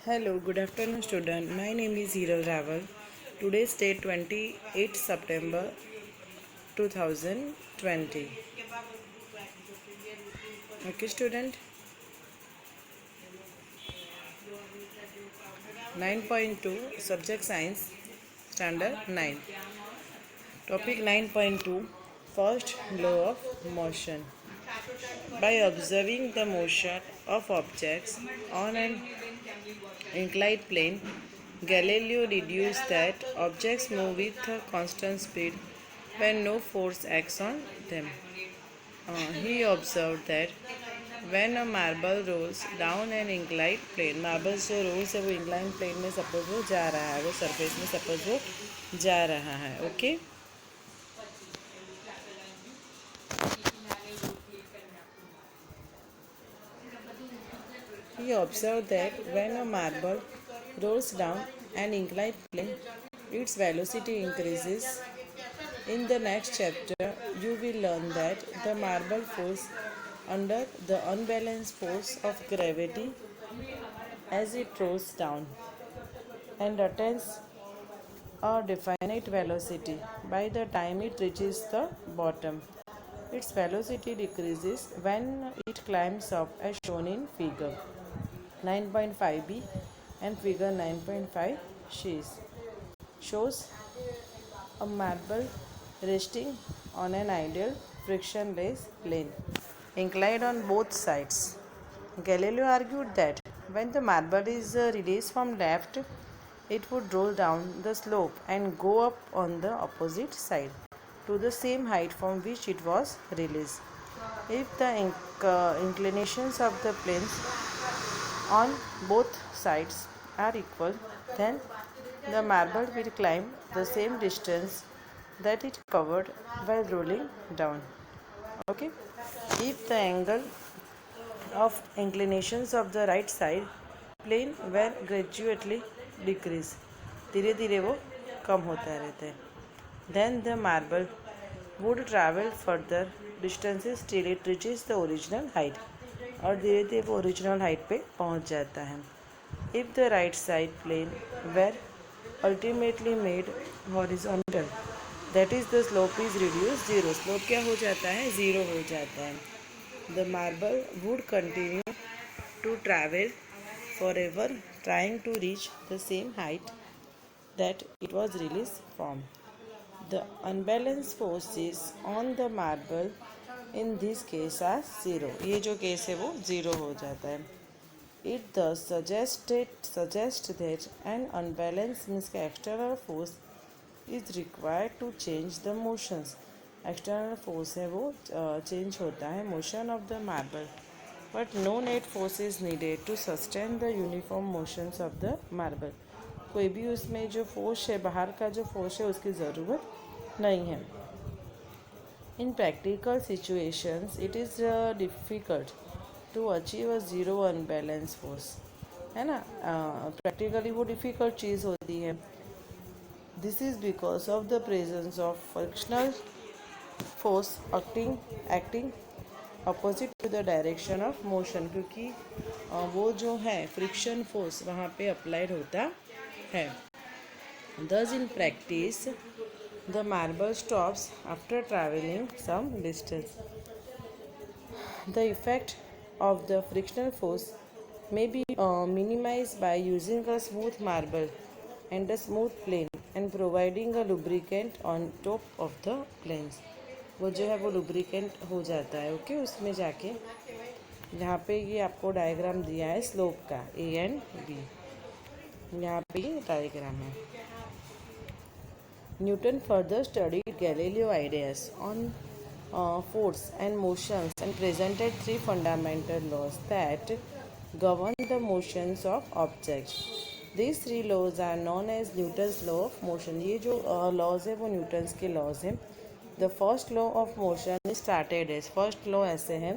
Hello, good afternoon student. My name is Hiral Raval. Today's date 28 September 2020. Okay student. 9.2 Subject Science Standard 9. Topic 9.2 First Law of Motion. By observing the motion of objects on an inclined plane, Galileo deduced that objects move with a constant speed when no force acts on them. He observed that when a marble rolls down an inclined plane, marble जो roles है वो incline plane में suppose वो जा रहा है, वो surface में सपोज वो जा रहा है. Okay. He observed that when a marble rolls down an inclined plane, its velocity increases. In the next chapter, you will learn that the marble falls under the unbalanced force of gravity as it rolls down and attains a definite velocity by the time it reaches the bottom. Its velocity decreases when it climbs up as shown in figure 9.5b and figure 9.5 shows a marble resting on an ideal frictionless plane inclined on both sides. Galileo argued that when the marble is released from left, it would roll down the slope and go up on the opposite side to the same height from which it was released. If the inclinations of the planes on both sides are equal, then the marble will climb the same distance that it covered while rolling down. Okay? If the angle of inclinations of the right side plane were gradually decrease, धीरे धीरे वो कम होता रहता है, then the marble would travel further distances till it reaches the original height, और धीरे धीरे वो ओरिजिनल हाइट पे पहुंच जाता है. If the right side plane were ultimately made horizontal, that is the slope is reduced zero. Slope क्या हो जाता है? Zero हो जाता है. The marble would continue to travel forever, trying to reach the same height that it was released from. The unbalanced forces on the marble in this case are zero. ये जो case है वो zero हो जाता है. It thus suggests that an unbalanced means external force is required to change the motions. External force है वो change होता है motion of the marble, but no net force is needed to sustain the uniform motions of the marble. कोई भी उसमें जो force है, बाहर का जो फोर्स है, उसकी ज़रूरत नहीं है. In practical situations, it is difficult to achieve a zero unbalanced force, है ना. प्रैक्टिकली वो डिफ़िकल्ट चीज़ होती है. This is because of the presence of frictional force acting opposite to the direction of motion, क्योंकि वो जो है फ्रिक्शन फोर्स वहाँ पे अप्लाइड होता है. Thus in practice, the marble stops after traveling some distance. The effect of the frictional force may be minimized by using a smooth marble and a smooth plane and providing a lubricant on top of the planes. वो जो है वो lubricant हो जाता है. Okay, उसमें जाके यहाँ पे ये आपको डायग्राम दिया है स्लोप का ए एंड बी. यहाँ पे ये डायग्राम है. Newton further studied Galileo's ideas on force and motions and presented three fundamental laws that govern the motions of objects. These three laws are known as Newton's law of motion. ये जो laws है वो Newton's के laws हैं. The first law of motion is started as first law ऐसे है: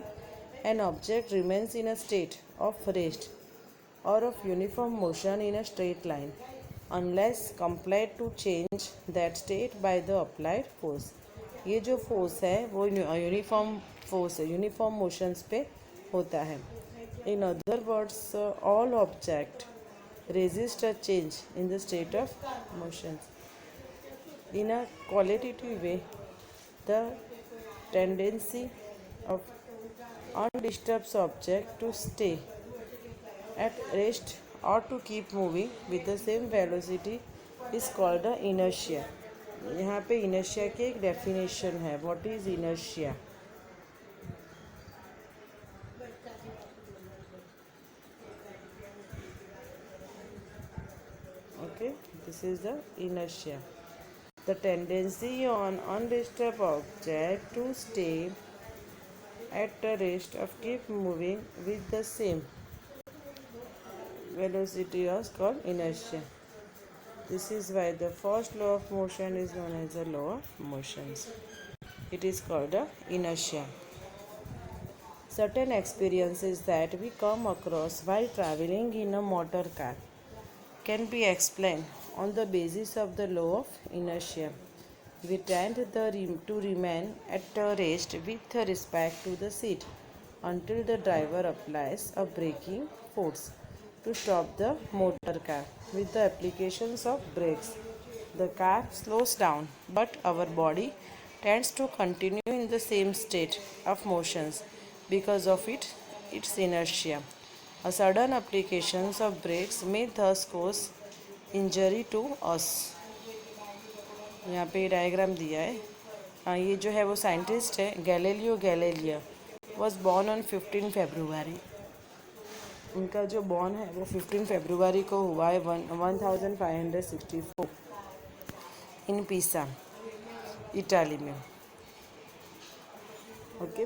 an object remains in a state of rest or of uniform motion in a straight line unless compelled to change that state by the applied force. ये जो force है वो uniform force है, uniform motions पे होता है. In other words, all object resist a change in the state of motion. In a qualitative way, the tendency of undisturbed object to stay at rest or to keep moving with the same velocity is called the inertia. यहाँ पे inertia की एक definition है. What is inertia? Okay, this is the inertia. The tendency on undisturbed object to stay at the rest or keep moving with the same velocity is called inertia. This is why the first law of motion is known as the law of motions. It is called the inertia. Certain experiences that we come across while traveling in a motor car can be explained on the basis of the law of inertia. We tend to remain at rest with respect to the seat until the driver applies a braking force to stop the motor car. With the applications of brakes, the car slows down, but our body tends to continue in the same state of motions because of its inertia. A sudden application of brakes may thus cause injury to us. यहाँ पे diagram दिया है. ये जो है वो scientist है Galileo गैलीलिया was born on 15 फरवरी. उनका जो बॉर्न है वो 15 फरवरी को हुआ है 1564 इन पीसा इटाली में. Okay.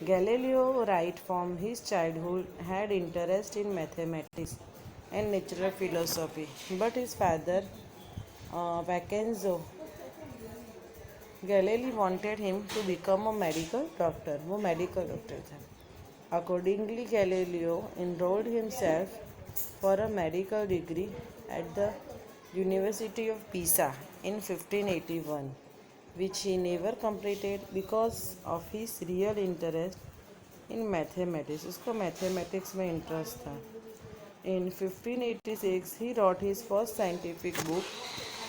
Galileo, right from his childhood, had interest in mathematics and natural philosophy, but his father, Vincenzo Galilei, wanted him to become a medical doctor. वो medical doctor था. Accordingly, Galileo enrolled himself for a medical degree at the University of Pisa in 1581. Which he never completed because of his real interest in mathematics. उसको mathematics में interest था. In 1586, he wrote his first scientific book,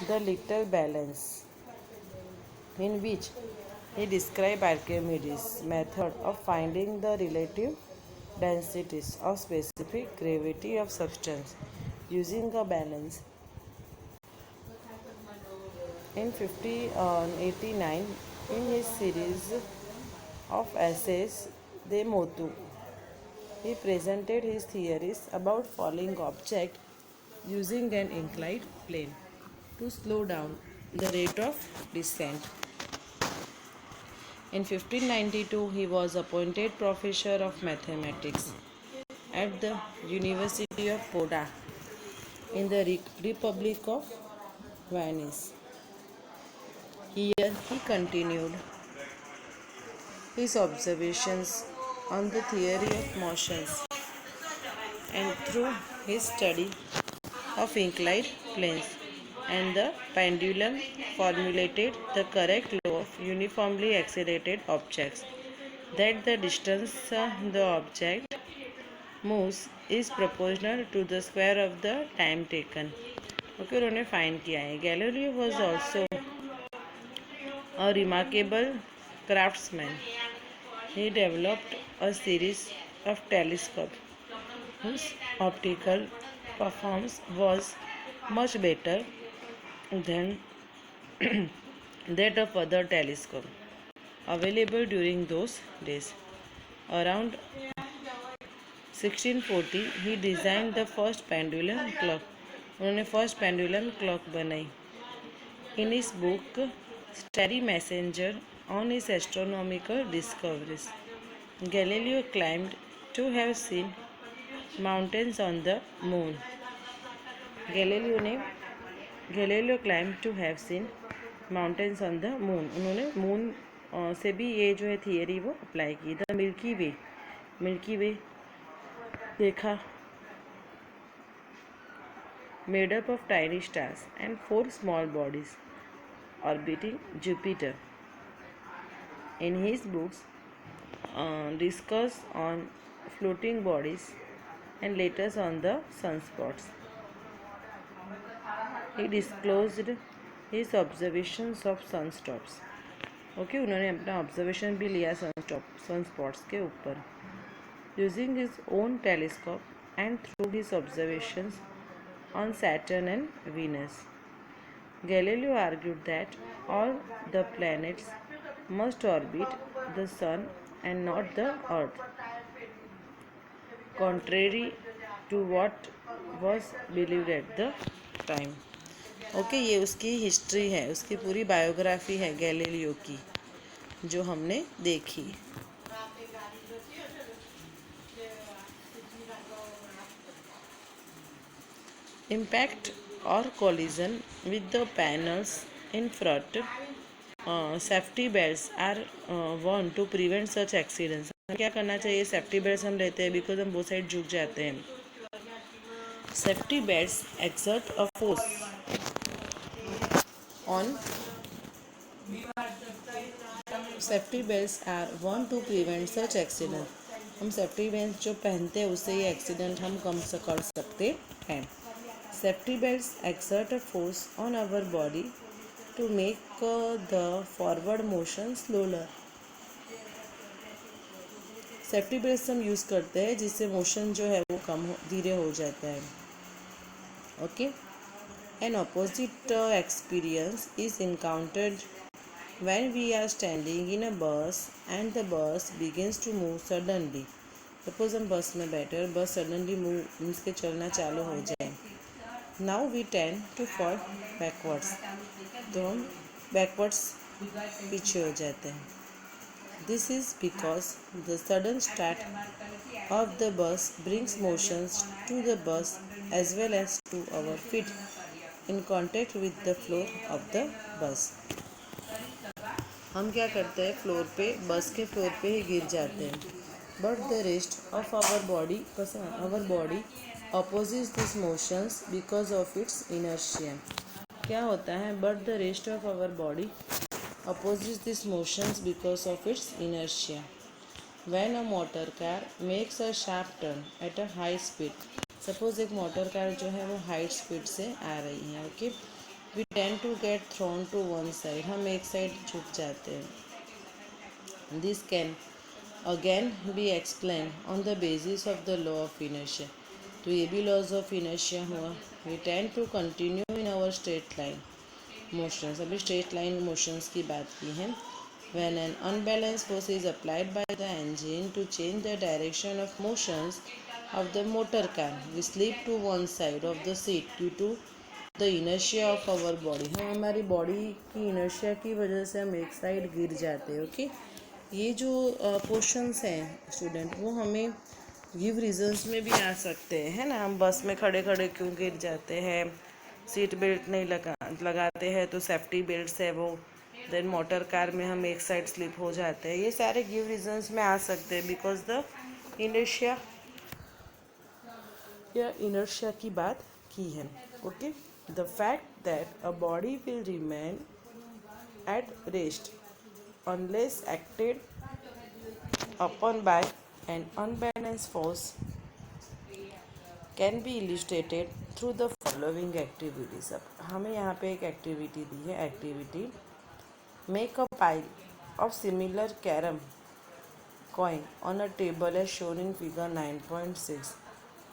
The Little Balance, in which he described Archimedes' method of finding the relative densities of specific gravity of substance using a balance. In 1589, in his series of essays De Motu, he presented his theories about falling objects using an inclined plane to slow down the rate of descent. In 1592, he was appointed professor of mathematics at the University of Padua in the Republic of Venice. Here he continued his observations on the theory of motions, and through his study of inclined planes and the pendulum formulated the correct law of uniformly accelerated objects, that the distance the object moves is proportional to the square of the time taken. Okay, उन्होंने find किया है. Galileo was also a remarkable craftsman. He developed a series of telescopes whose optical performance was much better than that of other telescopes available during those days. Around 1640, he designed the first pendulum clock. उन्होंने first pendulum clock बनाई. In his book Starry Messenger on his astronomical discoveries, Galileo claimed to have seen mountains on the moon. Galileo claimed to have seen mountains on the moon. उन्होंने moon से भी ये जो है theory वो apply की. The milky वे देखा, made up of tiny stars and 4 small bodies orbiting Jupiter. In his books, discuss on floating bodies and later on the sunspots. He disclosed his observations of sunspots. Okay, उन्होंने अपना observation भी लिया sunspots के ऊपर। Using his own telescope and through his observations on Saturn and Venus. Galileo argued that all the planets must orbit the Sun and not the Earth, contrary to what was believed at the time. Okay, ये उसकी history है, उसकी पूरी biography है Galileo की, जो हमने देखी। Impact or collision with the panels in front, safety belts are worn to prevent such accidents. क्या करना चाहिए? सेफ्टी बेल्ट हम लेते हैं बिकॉज हम वो साइड झुक जाते हैं। Safety belts exert a force on safety belts are worn to prevent such accident. हम सेफ्टी बेल्ट जो पहनते हैं उससे ये एक्सीडेंट हम कम कर सकते हैं। Safety belts exert a force on our body to make the forward motion slower. Safety belts हम यूज़ करते हैं जिससे मोशन जो है वो धीरे हो जाता है। Okay, N opposite experience is encountered when we are standing in a bus and the bus begins to move suddenly. Suppose हम बस में बैठे और बस suddenly move मीन्स के चलना चालू हो जाए। Now we tend to fall backwards. तो हम backwards पीछे हो जाते हैं। This is because the sudden start of the bus brings motions to the bus as well as to our feet in contact with the floor of the bus. हम क्या करते हैं? फ्लोर पे, बस के फ्लोर पे ही गिर जाते हैं। But the rest of our body opposes this motions because of its inertia. क्या होता है? But the rest of our body opposes this motions because of its inertia. When a motor car makes a sharp turn at a high speed, suppose एक motor car जो है वो high speed से आ रही है। Okay, we tend to get thrown to one side, हम एक साइड झुक जाते हैं। This can again be explained on the basis of the law of inertia. तो ये भी laws of inertia हुआ। We tend to continue in our straight line motions, अभी straight line motions की बात की है। When an unbalanced force is applied by the engine to change the direction of motions of the motor car, we slip to one side of the seat due to the inertia of our body. हम हमारी body की inertia की वजह से हम एक side गिर जाते हैं। ओके, ये जो क्वेश्चंस हैं स्टूडेंट, वो हमें गिव रीजंस में भी आ सकते हैं, है ना। हम बस में खड़े खड़े क्यों गिर जाते हैं? सीट बेल्ट नहीं लगाते हैं तो सेफ्टी बेल्ट्स है वो। देन मोटर कार में हम एक साइड स्लिप हो जाते हैं। ये सारे गिव रीजंस में आ सकते हैं बिकॉज द इनर्शिया या इनर्शिया की बात की है। Okay, the fact that a body will remain at rest unless acted upon by an unbalanced force can be illustrated through the following activities. अब हमें यहाँ पे एक एक्टिविटी दी है। Activity make a pile of similar carrom coin on a table as shown in figure 9.6।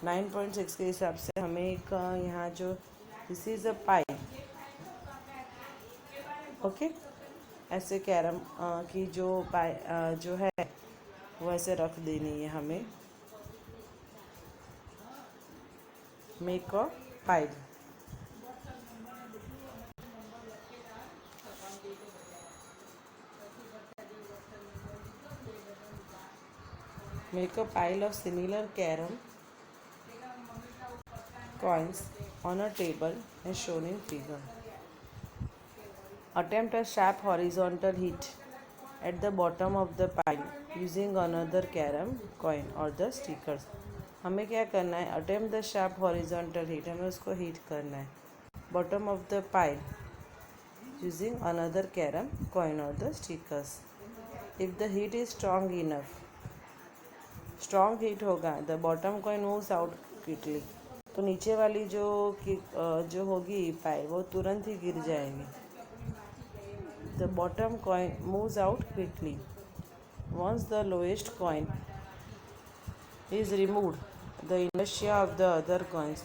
9.6 के हिसाब से हमें एक यहाँ जो this is a pile. Okay, ऐसे कैरम की जो जो है वो ऐसे रख देनी है हमें। Make a pile. Make a pile of similar carrom coins on a table as shown in figure. Attempt a sharp horizontal hit at the bottom of the pile using another carom coin or the stickers. हमें क्या करना है? Attempt the sharp horizontal hit, हमें उसको hit करना है bottom of the pile using another carom coin or the stickers. If the heat is strong enough, strong heat होगा, the bottom coin moves out quickly. तो नीचे वाली जो होगी पाई वो तुरंत ही गिर जाएगी. The bottom coin moves out quickly. Once the lowest coin is removed, the inertia of the other coins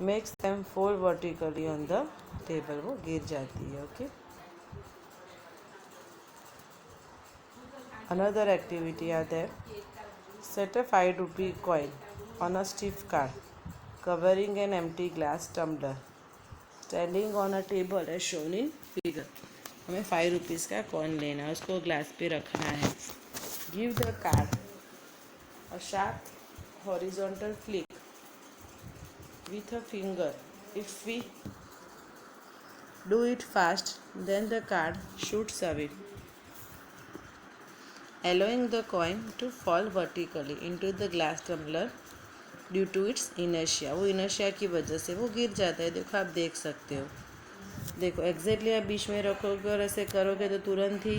makes them fall vertically on the table. वो गिर जाती है. Okay. Another activity are there. Set a 5 rupee coin on a stiff card covering an empty glass tumbler standing on a table as shown in figure. हमें 5 rupees का coin लेना है, उसको glass पे रखना है. Give the card a sharp horizontal flick with a finger. If we do it fast, then the card shoots away, allowing the coin to fall vertically into the glass tumbler due to its inertia. वो inertia की वजह से वो गिर जाता है. देखो, आप देख सकते हो. देखो एग्जैक्टली आप बीच में रखोगे और ऐसे करोगे तो तुरंत ही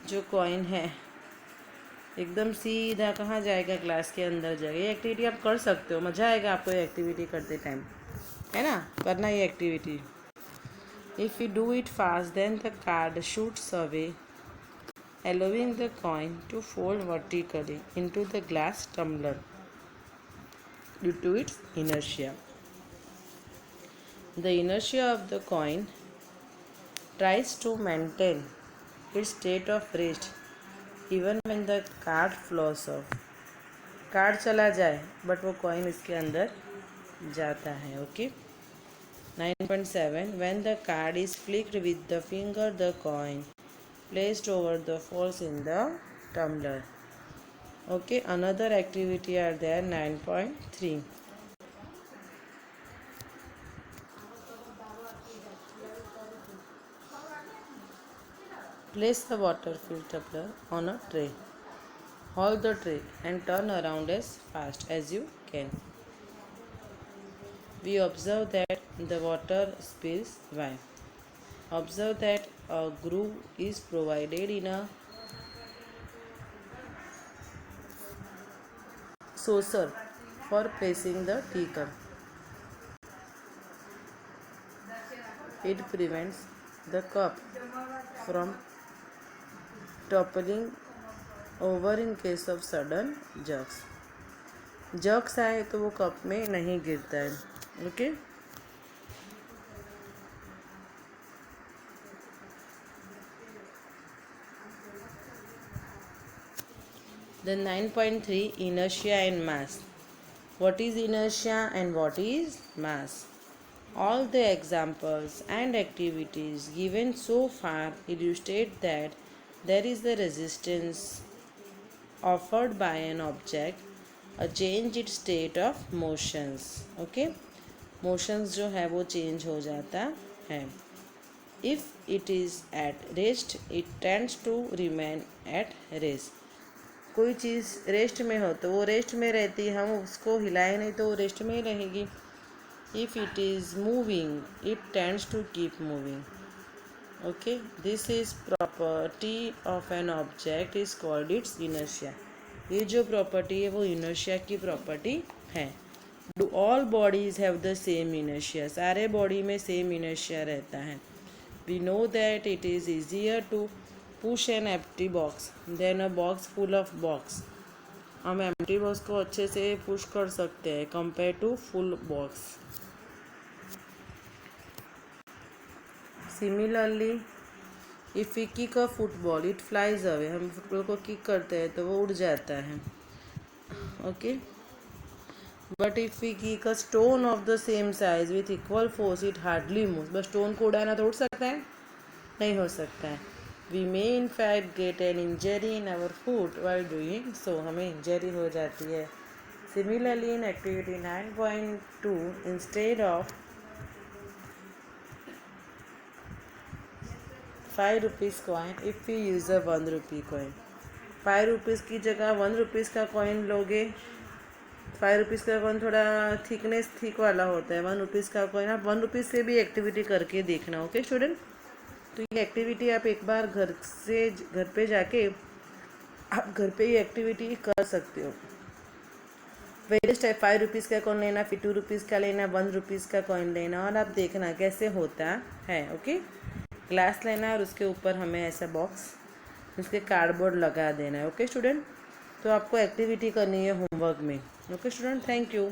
जो कॉइन है एकदम सीधा कहाँ जाएगा, ग्लास के अंदर जाएगा. ये एक्टिविटी आप कर सकते हो, मज़ा आएगा आपको ये एक्टिविटी करते टाइम, है ना. करना ये activity. If you do it fast then the card shoots away allowing the coin to fall vertically into the glass tumbler due to its inertia. The inertia of the coin tries to maintain its state of rest even when the card falls off. Card चला जाए but वो coin इसके अंदर जाता है. Okay. 9.7 When the card is flicked with the finger, the coin placed over the falls in the tumbler. Okay. Another activity are there. 9.3 Place the water filled tumbler on a tray. Hold the tray and turn around as fast as you can. We observe that the water spills. Why? Observe that a groove is provided in a saucer for placing the teacup. It prevents the cup from toppling over in case of sudden jerks. Jerks आए तो वो cup में नहीं गिरता है. Okay. Then 9.3 Inertia and mass. What is inertia and what is mass? All the examples and activities given so far illustrate that there is the resistance offered by an object a change its state of motions. Okay. motions जो है वो change हो जाता है. If it is at rest, it tends to remain at rest. कोई चीज़ rest में हो तो वो रेस्ट में रहती है, हम उसको हिलाए नहीं तो वो रेस्ट में ही रहेगी. If it is moving, it tends to keep moving. Okay. This is property of an object is called its inertia. ये जो प्रॉपर्टी है वो इनर्शिया की प्रॉपर्टी है. Do all bodies have the same inertia. सारे body में same inertia रहता है. We know that it is easier to push an empty box than a box full of box. हम एम्प्टी बॉक्स को अच्छे से पुश कर सकते हैं compare to full box. Similarly if we kick a football it flies away. हम football को kick करते हैं तो वो उड़ जाता है. Okay. But if we kick a stone of the same size with equal force it hardly move. बस स्टोन को उड़ाना तो उड़ सकता है, नहीं हो सकता है. We may in fact get an injury in our foot while doing so. हमें इंजरी हो जाती है. Similarly in activity 9.2 instead of 5 rupees coin, if you use a 1 rupee coin. 5 rupees की जगह 1 rupees का कॉइन लोगे. 5 rupees का coin थोड़ा थिकनेस थिक वाला होता है. 1 rupees का कॉइन आप 1 rupees से भी एक्टिविटी करके देखना. Okay student. तो ये एक्टिविटी आप एक बार घर पे जाके आप घर पे ये एक्टिविटी कर सकते हो. वेरियस टाइप 5 रुपीज़ का कॉइन लेना, फिर 2 रुपीज़ का लेना, 1 रुपीज़ का कॉइन लेना और आप देखना कैसे होता है। ओके, ग्लास लेना और उसके ऊपर हमें ऐसा बॉक्स उसके कार्डबोर्ड लगा देना है। ओके स्टूडेंट, तो आपको एक्टिविटी करनी है होमवर्क में। Okay student, thank you.